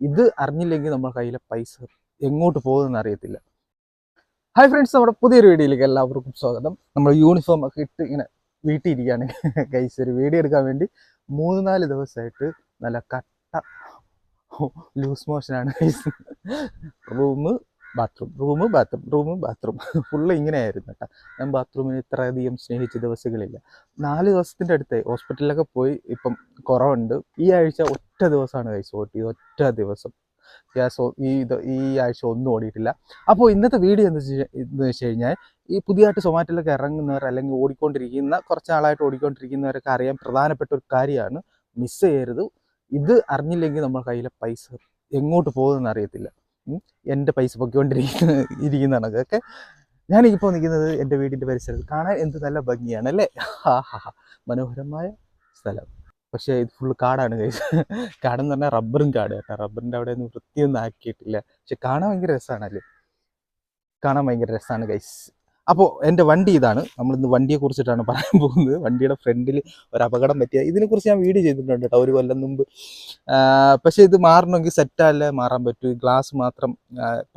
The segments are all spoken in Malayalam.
ഇത് അറിഞ്ഞില്ലെങ്കിൽ നമ്മുടെ കയ്യിലെ പൈസ എങ്ങോട്ട് പോകുമെന്ന് അറിയത്തില്ല. ഹായ് ഫ്രണ്ട്സ്, നമ്മുടെ പുതിയൊരു വീഡിയോയിലേക്ക് എല്ലാവർക്കും സ്വാഗതം. നമ്മൾ യൂണിഫോം ഒക്കെ ഇട്ട് ഇങ്ങനെ വീട്ടിൽ ഇരിക്കുകയാണ് ഗൈസ്. ഒരു വീഡിയോ എടുക്കാൻ വേണ്ടി 3-4 ദിവസമായിട്ട് നല്ല കട്ട ലൂസ് മോഷനാണ് ഗൈസ്. റൂമ് ബാത്റൂം ഫുള്ള് ഇങ്ങനെയായിരുന്നു കേട്ടോ. ഞാൻ ബാത്റൂമിന് ഇത്രയധികം സ്നേഹിച്ച ദിവസങ്ങളില്ല. 4 ദിവസത്തിൻ്റെ അടുത്തായി ഹോസ്പിറ്റലിലൊക്കെ പോയി. ഇപ്പം കുറവുണ്ട്. ഈ ആഴ്ച ഒറ്റ ദിവസമാണ് ഗൈസ് ഓട്ടിയത്, ഒറ്റ ദിവസം. ഈ ആഴ്ച ഒന്നും ഓടിയിട്ടില്ല. അപ്പോൾ ഇന്നത്തെ വീഡിയോ എന്ന് വെച്ച് കഴിഞ്ഞാൽ, ഈ പുതിയതായിട്ട് സൊമാറ്റോയിലൊക്കെ ഇറങ്ങുന്നവർ അല്ലെങ്കിൽ കുറച്ച് നാളായിട്ട് ഓടിക്കൊണ്ടിരിക്കുന്നവരൊക്കെ അറിയാൻ പ്രധാനപ്പെട്ട ഒരു കാര്യമാണ്. മിസ് ചെയ്യരുത്. ഇത് അറിഞ്ഞില്ലെങ്കിൽ നമ്മുടെ കയ്യിലെ പൈസ എങ്ങോട്ട് പോകുമെന്ന് അറിയത്തില്ല. എൻ്റെ പൈസ പൊയ്ക്കൊണ്ടിരിക്കുന്നതാണ് അതൊക്കെ. ഞാനിപ്പോൾ നിൽക്കുന്നത് എൻ്റെ വീടിൻ്റെ പരിസരത്ത്. കാണാൻ എന്ത് നല്ല ഭംഗിയാണ് അല്ലേ? മനോഹരമായ സ്ഥലം. പക്ഷേ ഇത് ഫുള്ള് കാടാണ് ഗൈസ്. കാടെന്ന് പറഞ്ഞാൽ റബ്ബറും കാട് കേട്ടോ. റബ്ബറിൻ്റെ അവിടെ ഒന്നും വൃത്തിയൊന്നും ആക്കിയിട്ടില്ല. പക്ഷെ കാണാൻ ഭയങ്കര രസമാണ് ഗൈസ്. അപ്പോൾ എൻ്റെ വണ്ടി ഇതാണ്. നമ്മളിന്ന് വണ്ടിയെ കുറിച്ചിട്ടാണ് പറയാൻ പോകുന്നത്. വണ്ടിയുടെ ഫ്രണ്ടിൽ ഒരു അപകടം പറ്റിയ ഇതിനെക്കുറിച്ച് ഞാൻ വീഡിയോ ചെയ്തിട്ടുണ്ട് കേട്ടോ, ഒരു കൊല്ലം മുമ്പ്. പക്ഷേ ഇത് മാറണമെങ്കിൽ സെറ്റല്ലേ മാറാൻ പറ്റൂ. ഗ്ലാസ് മാത്രം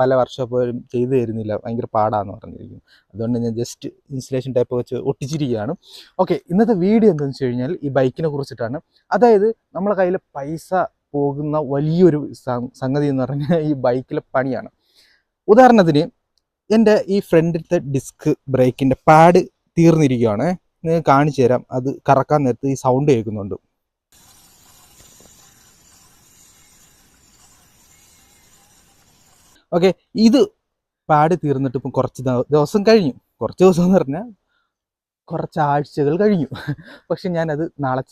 പല വർഷം പോലും ചെയ്തു തരുന്നില്ല, ഭയങ്കര പാടാന്ന് പറഞ്ഞിരിക്കും. അതുകൊണ്ട് ഞാൻ ജസ്റ്റ് ഇൻസുലേഷൻ ടൈപ്പ് വെച്ച് ഒട്ടിച്ചിരിക്കുകയാണ്. ഓക്കെ, ഇന്നത്തെ വീഡിയോ എന്താണെന്ന് വെച്ച് കഴിഞ്ഞാൽ ഈ ബൈക്കിനെ കുറിച്ചിട്ടാണ്. അതായത് നമ്മളെ കയ്യിൽ പൈസ പോകുന്ന വലിയൊരു സംഗതി എന്ന് പറഞ്ഞാൽ ഈ ബൈക്കിലെ പണിയാണ്. ഉദാഹരണത്തിന് എൻ്റെ ഈ ഫ്രണ്ടിലത്തെ ഡിസ്ക് ബ്രേക്കിൻ്റെ പാഡ് തീർന്നിരിക്കുകയാണ്. ഞാൻ കാണിച്ചു തരാം. അത് കറക്കാൻ നേരത്ത് ഈ സൗണ്ട് കേൾക്കുന്നുണ്ട്. ഓക്കെ, ഇത് പാഡ് തീർന്നിട്ട് ഇപ്പം കുറച്ച് ദിവസം കഴിഞ്ഞു. കുറച്ച് ദിവസം എന്ന് പറഞ്ഞാൽ കുറച്ച് ആഴ്ചകൾ കഴിഞ്ഞു. പക്ഷെ ഞാനത് നാളെ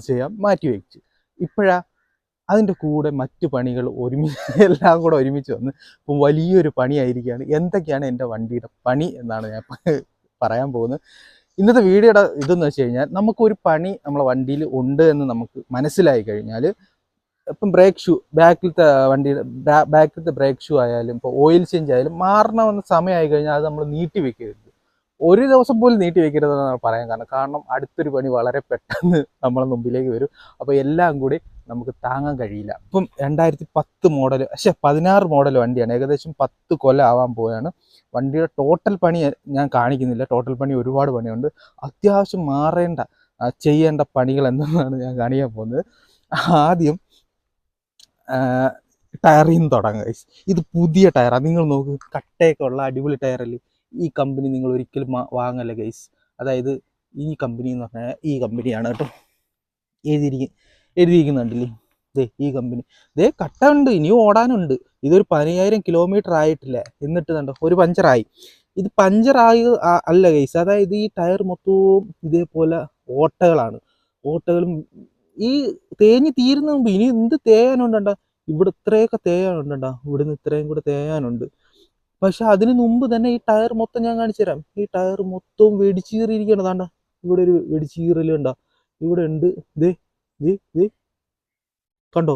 ചെയ്യാം മാറ്റി വയ്ച്ചു. ഇപ്പോഴാ അതിൻ്റെ കൂടെ മറ്റു പണികൾ എല്ലാം കൂടെ ഒരുമിച്ച് വന്ന് ഇപ്പം വലിയൊരു പണിയായിരിക്കുകയാണ്. എന്തൊക്കെയാണ് എൻ്റെ വണ്ടിയുടെ പണി എന്നാണ് ഞാൻ പറയാൻ പോകുന്നത്. ഇന്നത്തെ വീഡിയോയുടെ ഇതെന്ന് വെച്ച് കഴിഞ്ഞാൽ, നമുക്കൊരു പണി നമ്മളെ വണ്ടിയിൽ ഉണ്ട് എന്ന് നമുക്ക് മനസ്സിലായി കഴിഞ്ഞാൽ, ഇപ്പം ബ്രേക്ക് ഷൂ, ബാക്കിലത്തെ ബ്രേക്ക് ഷൂ ആയാലും ഇപ്പോൾ ഓയിൽ ചേഞ്ച് ആയാലും മാറണമെന്ന സമയമായി കഴിഞ്ഞാൽ അത് നമ്മൾ നീട്ടി വെക്കരുത്. ഒരു ദിവസം പോലും നീട്ടി വെക്കരുതെന്നാണ് പറയാൻ കാരണം അടുത്തൊരു പണി വളരെ പെട്ടെന്ന് നമ്മളെ മുമ്പിലേക്ക് വരും. അപ്പോൾ എല്ലാം കൂടി നമുക്ക് താങ്ങാൻ കഴിയില്ല. ഇപ്പം 2010 മോഡൽ 16 മോഡൽ വണ്ടിയാണ്. ഏകദേശം 10 കൊല്ലം ആവാൻ പോവുകയാണ്. വണ്ടിയുടെ ടോട്ടൽ പണി ഞാൻ കാണിക്കുന്നില്ല. ടോട്ടൽ പണി ഒരുപാട് പണിയുണ്ട്. അത്യാവശ്യം ചെയ്യേണ്ട പണികൾ എന്തെന്നാണ് ഞാൻ കാണിക്കാൻ പോകുന്നത്. ആദ്യം ടയറിൽ നിന്ന് തുടങ്ങുക. ഇത് പുതിയ ടയറാണ്. നിങ്ങൾ നോക്ക്, കട്ടയൊക്കെ ഉള്ള അടിപൊളി ടയറല്ലേ. ഈ കമ്പനി നിങ്ങൾ ഒരിക്കലും വാങ്ങല്ല ഗൈസ്. അതായത് ഈ കമ്പനി എന്ന് പറഞ്ഞാൽ ഈ കമ്പനിയാണ് കേട്ടോ. എഴുതിയിരിക്കുന്നുണ്ടല്ലേ, ഈ കമ്പനി. കട്ട ഉണ്ട്, ഇനിയും ഓടാനുണ്ട്. ഇതൊരു 10,000 കിലോമീറ്റർ ആയിട്ടില്ല, എന്നിട്ട് കണ്ടോ ഒരു പഞ്ചറായി. ഇത് പഞ്ചറായി അല്ല ഗൈസ്, അതായത് ഈ ടയർ മൊത്തവും ഇതേപോലെ ഓട്ടകളും ഈ തേഞ്ഞ് തീരുന്ന മുമ്പ് ഇനി എന്ത് തേയാനുണ്ടോ. ഇവിടെ ഇത്രയൊക്കെ തേയാനുണ്ടോ, ഇവിടുന്ന് ഇത്രയും കൂടെ തേയാനുണ്ട്. പക്ഷെ അതിന് മുമ്പ് തന്നെ ഈ ടയർ മൊത്തം ഞാൻ കാണിച്ചു തരാം. ഈ ടയർ മൊത്തവും വെടിച്ചീറിയിരിക്കണതാണ്ട. ഇവിടെ ഒരു വെടിച്ചീറലുണ്ടോ, ഇവിടെ ഉണ്ട്. കണ്ടോ,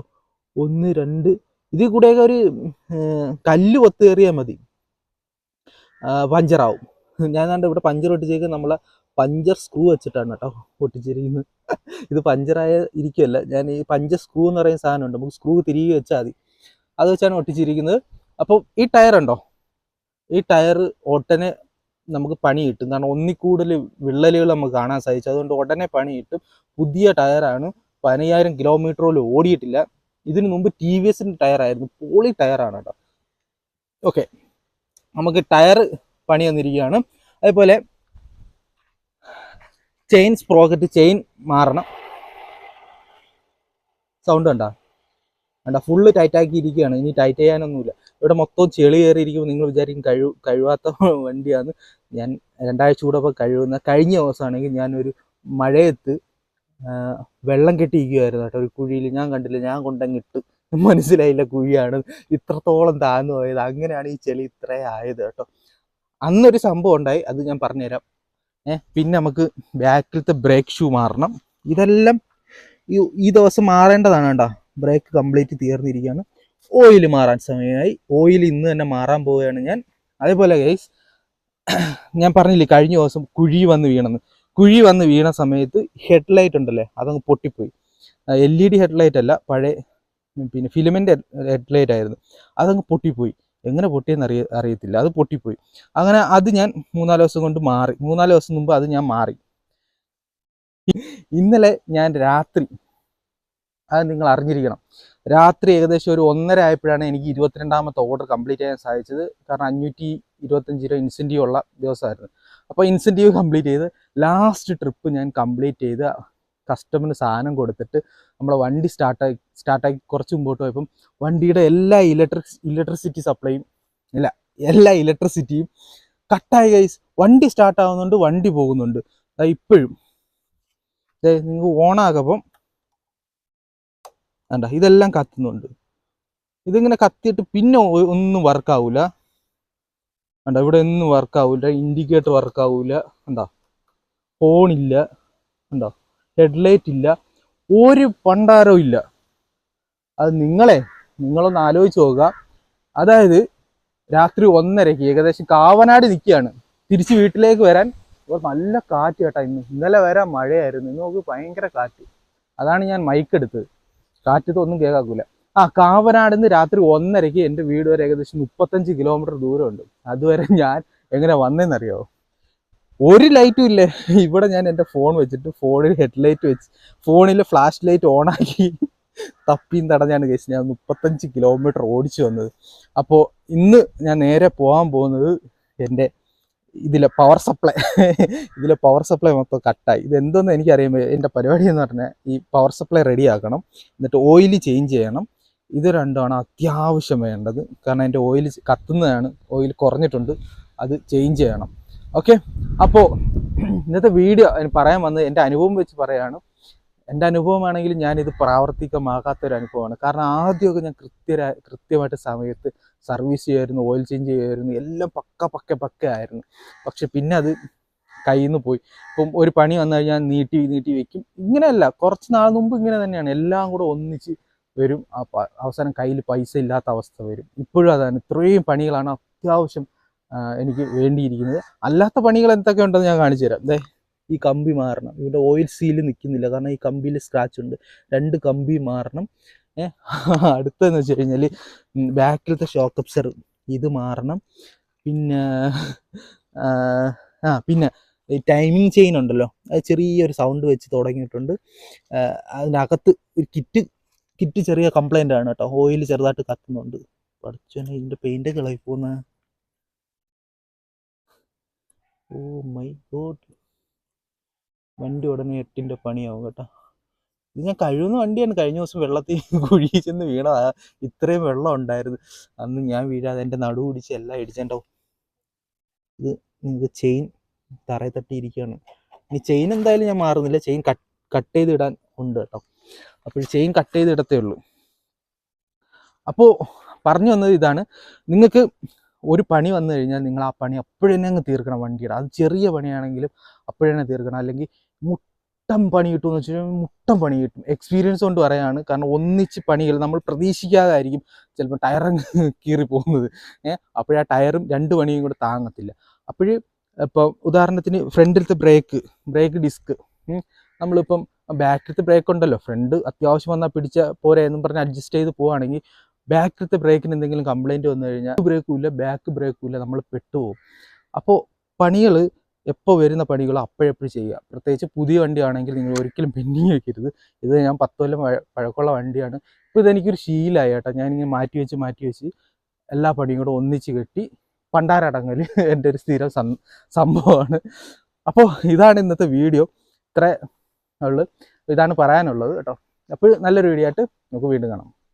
1 2 ഇതിൽ കൂടെയൊക്കെ ഒരു കല്ല് ഒത്തേറിയാൽ മതി, പഞ്ചറാവും. ഞാൻ കണ്ട ഇവിടെ പഞ്ചർ ഒട്ടിച്ചേക്ക് നമ്മളെ പഞ്ചർ സ്ക്രൂ വെച്ചിട്ടാണ് കേട്ടോ ഒട്ടിച്ചിരിക്കുന്നത്. ഇത് പഞ്ചറായ ഇരിക്കുമല്ല, ഞാൻ ഈ പഞ്ചർ സ്ക്രൂ എന്ന് പറയുന്ന സാധനമുണ്ട്, നമുക്ക് സ്ക്രൂ തിരികെ വെച്ചാൽ മതി, അത് വെച്ചാണ് ഒട്ടിച്ചിരിക്കുന്നത്. അപ്പോൾ ഈ ടയർ ഉണ്ടോ, ഈ ടയർ ഉടനെ നമുക്ക് പണി കിട്ടും. കാരണം ഒന്നിൽ കൂടുതൽ വിള്ളലുകൾ നമുക്ക് കാണാൻ സാധിച്ചു. അതുകൊണ്ട് ഉടനെ പണി കിട്ടും. പുതിയ ടയറാണ്, 10,000 കിലോമീറ്റർ പോലും ഓടിയിട്ടില്ല. ഇതിനു മുമ്പ് TVSൻ്റെ ടയറായിരുന്നു, പോളി ടയറാണ് കേട്ടോ. ഓക്കെ, നമുക്ക് ടയർ പണി വന്നിരിക്കുകയാണ്. അതേപോലെ സ്പ്രോക്കറ്റ് ചെയിൻ മാറണം. സൗണ്ട് കണ്ടാ ഫുള്ള് ടൈറ്റാക്കി ഇരിക്കുകയാണ്. ഇനി ടൈറ്റ് ചെയ്യാനൊന്നുമില്ല. ഇവിടെ മൊത്തം ചെളി കയറിയിരിക്കുമ്പോൾ നിങ്ങൾ വിചാരിക്കും കഴിവാത്ത വണ്ടിയാണ്. ഞാൻ 2 ആഴ്ച കൂടെ ഇപ്പോൾ കഴിഞ്ഞ ദിവസമാണെങ്കിൽ ഞാനൊരു മഴയത്ത് വെള്ളം കെട്ടിയിരിക്കുമായിരുന്നു കേട്ടോ ഒരു കുഴിയിൽ. ഞാൻ കണ്ടില്ല, ഞാൻ കൊണ്ടങ്ങിട്ട് മനസ്സിലായില്ല കുഴിയാണ്, ഇത്രത്തോളം താഴ്ന്നു പോയത്. അങ്ങനെയാണ് ഈ ചെളി ഇത്രയും ആയത് കേട്ടോ. അന്നൊരു സംഭവം ഉണ്ടായി, അത് ഞാൻ പറഞ്ഞുതരാം. പിന്നെ നമുക്ക് ബാക്കിലത്തെ ബ്രേക്ക് ഷൂ മാറണം. ഇതെല്ലാം ഈ ദിവസം മാറേണ്ടതാണ് കേട്ടോ. Break complete തീർന്നിരിക്കുകയാണ്. ഓയിൽ മാറാൻ സമയമായി. ഓയിൽ ഇന്ന് തന്നെ മാറാൻ പോവുകയാണ് ഞാൻ. അതേപോലെ ഗൈസ്, ഞാൻ പറഞ്ഞില്ലേ കഴിഞ്ഞ ദിവസം കുഴി വന്ന് വീണ സമയത്ത് ഹെഡ്ലൈറ്റ് ഉണ്ടല്ലേ, അതങ്ങ് പൊട്ടിപ്പോയി. LED ഹെഡ്ലൈറ്റ് അല്ല, പഴയ പിന്നെ ഫിലിമിൻ്റെ ഹെഡ്ലൈറ്റ് ആയിരുന്നു. അതങ്ങ് പൊട്ടിപ്പോയി. എങ്ങനെ പൊട്ടിയെന്ന് അറിയത്തില്ല, അത് പൊട്ടിപ്പോയി. അങ്ങനെ അത് ഞാൻ 3-4 ദിവസം കൊണ്ട് മാറി. 3-4 ദിവസം മുമ്പ് അത് ഞാൻ മാറി. ഇന്നലെ ഞാൻ രാത്രി, അത് നിങ്ങൾ അറിഞ്ഞിരിക്കണം, രാത്രി ഏകദേശം ഒരു 1:30 ആയപ്പോഴാണ് എനിക്ക് 22ാമത്തെ ഓർഡർ കംപ്ലീറ്റ് ചെയ്യാൻ സാധിച്ചത്. കാരണം 525 രൂപ ഇൻസെൻറ്റീവ് ഉള്ള ദിവസമായിരുന്നു. അപ്പോൾ ഇൻസെൻറ്റീവ് കംപ്ലീറ്റ് ചെയ്ത് ലാസ്റ്റ് ട്രിപ്പ് ഞാൻ കംപ്ലീറ്റ് ചെയ്ത് കസ്റ്റമറിന് സാധനം കൊടുത്തിട്ട് നമ്മളെ വണ്ടി സ്റ്റാർട്ടാക്കി കുറച്ച് മുമ്പോട്ട് പോയപ്പം വണ്ടിയുടെ എല്ലാ ഇലക്ട്രിസിറ്റി സപ്ലൈയും എല്ലാ ഇലക്ട്രിസിറ്റിയും കട്ടായി ഗൈസ്. വണ്ടി സ്റ്റാർട്ടാവുന്നുണ്ട്, വണ്ടി പോകുന്നുണ്ട്. ഇപ്പോഴും നിങ്ങൾക്ക് ഓണാകുമ്പം വേണ്ട, ഇതെല്ലാം കത്തുന്നുണ്ട്. ഇതിങ്ങനെ കത്തിയിട്ട് പിന്നെ ഒന്നും വർക്കാവൂല. വേണ്ട, ഇവിടെ ഒന്നും വർക്കാവൂല. ഇൻഡിക്കേറ്റർ വർക്കാവൂല. എന്താ, ഫോണില്ല, എന്താ, ഹെഡ്ലൈറ്റ് ഇല്ല, ഒരു പണ്ടാരവും ഇല്ല. അത് നിങ്ങളൊന്ന് ആലോചിച്ച് നോക്കുക. അതായത് രാത്രി 1:30 ഏകദേശം കാവനാട് നിൽക്കുകയാണ്. തിരിച്ച് വീട്ടിലേക്ക് വരാൻ നല്ല കാറ്റ് കേട്ടാ. ഇന്നലെ വരാൻ മഴയായിരുന്നു, ഇന്ന് നോക്ക് ഭയങ്കര കാറ്റ്. അതാണ് ഞാൻ മൈക്ക് എടുത്തത്. കാറ്റത്തൊന്നും കേൾക്കാക്കൂല. കാവനാട് നിന്ന് രാത്രി 1:30 എൻ്റെ വീട് വരെ ഏകദേശം 35 കിലോമീറ്റർ ദൂരമുണ്ട്. അതുവരെ ഞാൻ എങ്ങനെ വന്നേന്നറിയാമോ? ഒരു ലൈറ്റും ഇല്ലേ ഇവിടെ. ഞാൻ എൻ്റെ ഫോൺ വെച്ചിട്ട് ഫോണിൽ ഹെഡ്ലൈറ്റ് വെച്ച് ഫോണിൽ ഫ്ലാഷ് ലൈറ്റ് ഓണാക്കി തപ്പിയും തടഞ്ഞാണ് കേസ് ഞാൻ 35 കിലോമീറ്റർ ഓടിച്ചു വന്നത്. അപ്പോൾ ഇന്ന് ഞാൻ നേരെ പോകാൻ പോകുന്നത് എൻ്റെ ഇതിലെ പവർ സപ്ലൈ മൊത്തം കട്ടായി. ഇതെന്തോന്ന് എനിക്കറിയാൻ എൻ്റെ പരിപാടി എന്ന് പറഞ്ഞാൽ ഈ പവർ സപ്ലൈ റെഡി ആക്കണം, എന്നിട്ട് ഓയിൽ ചേഞ്ച് ചെയ്യണം. ഇത് രണ്ടുമാണ് അത്യാവശ്യം വേണ്ടത്. കാരണം എൻ്റെ ഓയിൽ കത്തുന്നതാണ്, ഓയിൽ കുറഞ്ഞിട്ടുണ്ട്, അത് ചേഞ്ച് ചെയ്യണം. ഓക്കെ, അപ്പോൾ ഇന്നത്തെ വീഡിയോ പറയാൻ വന്നത് എൻ്റെ അനുഭവം വെച്ച് പറയുകയാണ്. എൻ്റെ അനുഭവമാണെങ്കിൽ ഞാനിത് പ്രാവർത്തികമാകാത്തൊരു അനുഭവമാണ്. കാരണം ആദ്യമൊക്കെ ഞാൻ കൃത്യമായിട്ട് സമയത്ത് സർവീസ് ചെയ്യുമായിരുന്നു, ഓയിൽ ചേഞ്ച് ചെയ്യുമായിരുന്നു, എല്ലാം പക്ക ആയിരുന്നു. പക്ഷെ പിന്നെ അത് കയ്യിൽ നിന്ന് പോയി. ഇപ്പം ഒരു പണി വന്നു കഴിഞ്ഞാൽ നീട്ടി വെക്കും. ഇങ്ങനെയല്ല, കുറച്ച് നാൾ മുമ്പ് ഇങ്ങനെ തന്നെയാണ്. എല്ലാം കൂടെ ഒന്നിച്ച് വരും. അവസാനം കയ്യിൽ പൈസ ഇല്ലാത്ത അവസ്ഥ വരും. ഇപ്പോഴും അതാണ്. ഇത്രയും പണികളാണ് അത്യാവശ്യം എനിക്ക് വേണ്ടിയിരിക്കുന്നത്. അല്ലാത്ത പണികൾ എന്തൊക്കെ ഉണ്ടെന്ന് ഞാൻ കാണിച്ചു തരാം. ഈ കമ്പി മാറണം, ഇവിടെ ഓയിൽ സീല് നിൽക്കുന്നില്ല, കാരണം ഈ കമ്പിയിൽ സ്ക്രാച്ച് ഉണ്ട്. 2 കമ്പി മാറണം. അടുത്തതെന്ന് വെച്ച് കഴിഞ്ഞാൽ ബാക്കിലത്തെ ഷോക്ക് അബ്സർ ഇത് മാറണം. പിന്നെ പിന്നെ ഈ ടൈമിങ് ചെയിൻ ഉണ്ടല്ലോ, അത് ചെറിയൊരു സൗണ്ട് വെച്ച് തുടങ്ങിയിട്ടുണ്ട്. അതിനകത്ത് ഒരു കിറ്റ് ചെറിയ കംപ്ലൈൻ്റ് ആണ് കേട്ടോ. ഓയിൽ ചെറുതായിട്ട് കത്തുന്നുണ്ട്. പഠിച്ചോനെ, ഇതിൻ്റെ പെയിൻ്റ് കളയി പോകുന്ന. ഓ മൈ ഗോഡ്, വണ്ടി ഉടനെ 8ൻ്റെ പണിയാവും കേട്ടോ. ഇത് ഞാൻ കഴുകുന്ന വണ്ടിയാണ്. കഴിഞ്ഞ ദിവസം വെള്ളത്തിൽ കുഴിയിൽ ചെന്ന് വീണതാ. ഇത്രയും വെള്ളം ഉണ്ടായിരുന്നു. അന്ന് ഞാൻ വീഴാതെ എൻ്റെ നടു പിടിച്ച് എല്ലാം ഇടിച്ചിട്ടുണ്ടാവും. ഇത് നിങ്ങൾക്ക് ചെയിൻ തറയിൽ തട്ടിയിരിക്കുകയാണ്. ഇനി ചെയിൻ എന്തായാലും ഞാൻ മാറുന്നില്ല, ചെയിൻ കട്ട് ചെയ്ത് ഇടാൻ ഉണ്ട് കേട്ടോ. അപ്പോൾ ചെയിൻ കട്ട് ചെയ്ത് ഇടത്തേ ഉള്ളൂ. അപ്പോൾ പറഞ്ഞു വന്നത് ഇതാണ്, നിങ്ങൾക്ക് ഒരു പണി വന്നു കഴിഞ്ഞാൽ നിങ്ങൾ ആ പണി അപ്പോഴന്നെ അങ്ങ് തീർക്കണം വണ്ടിയുടെ. അത് ചെറിയ പണിയാണെങ്കിലും അപ്പോഴന്നെ തീർക്കണം. അല്ലെങ്കിൽ മുട്ടം പണി കിട്ടുമെന്ന് വെച്ച് കഴിഞ്ഞാൽ മുട്ടം പണി കിട്ടും. എക്സ്പീരിയൻസ് കൊണ്ട് പറയാണ്. കാരണം ഒന്നിച്ച് പണികൾ നമ്മൾ പ്രതീക്ഷിക്കാതെ ആയിരിക്കും ചിലപ്പോൾ ടയറങ്ങ് കീറി പോകുന്നത്. അപ്പോഴാ ടയറും 2 പണിയും കൂടെ താങ്ങത്തില്ല. അപ്പോൾ ഇപ്പോൾ ഉദാഹരണത്തിന് ഫ്രണ്ടിലത്തെ ബ്രേക്ക് ഡിസ്ക്, നമ്മളിപ്പം ബാക്കിലത്തെ ബ്രേക്ക് ഉണ്ടല്ലോ, ഫ്രണ്ട് അത്യാവശ്യം വന്നാൽ പിടിച്ച പോരെ എന്നും പറഞ്ഞ് അഡ്ജസ്റ്റ് ചെയ്ത് പോവുകയാണെങ്കിൽ ബാക്കിലത്തെ ബ്രേക്കിന് എന്തെങ്കിലും കംപ്ലൈൻറ്റ് വന്നു കഴിഞ്ഞാൽ ബാക്ക് ബ്രേക്കും ഇല്ല, നമ്മൾ പെട്ടുപോകും. അപ്പോൾ പണികൾ എപ്പോൾ വരുന്ന പണികൾ അപ്പോഴെപ്പോഴും ചെയ്യുക. പ്രത്യേകിച്ച് പുതിയ വണ്ടിയാണെങ്കിൽ നിങ്ങൾ ഒരിക്കലും പെൻഡിങ് വെക്കരുത്. ഇത് ഞാൻ 10 കൊല്ലം പഴക്കമുള്ള വണ്ടിയാണ്. ഇപ്പോൾ ഇതെനിക്കൊരു ശീലമായി കേട്ടോ. ഞാനിങ്ങനെ മാറ്റി വെച്ച് എല്ലാ പണിയും കൂടെ ഒന്നിച്ച് കെട്ടി പണ്ടാരടങ്ങൽ എൻ്റെ ഒരു സ്ഥിരം സംഭവമാണ്. അപ്പോൾ ഇതാണ് ഇന്നത്തെ വീഡിയോ. ഇതാണ് പറയാനുള്ളത് കേട്ടോ. അപ്പോൾ നല്ലൊരു വീഡിയോ ആയിട്ട് നമുക്ക് വീണ്ടും കാണാം.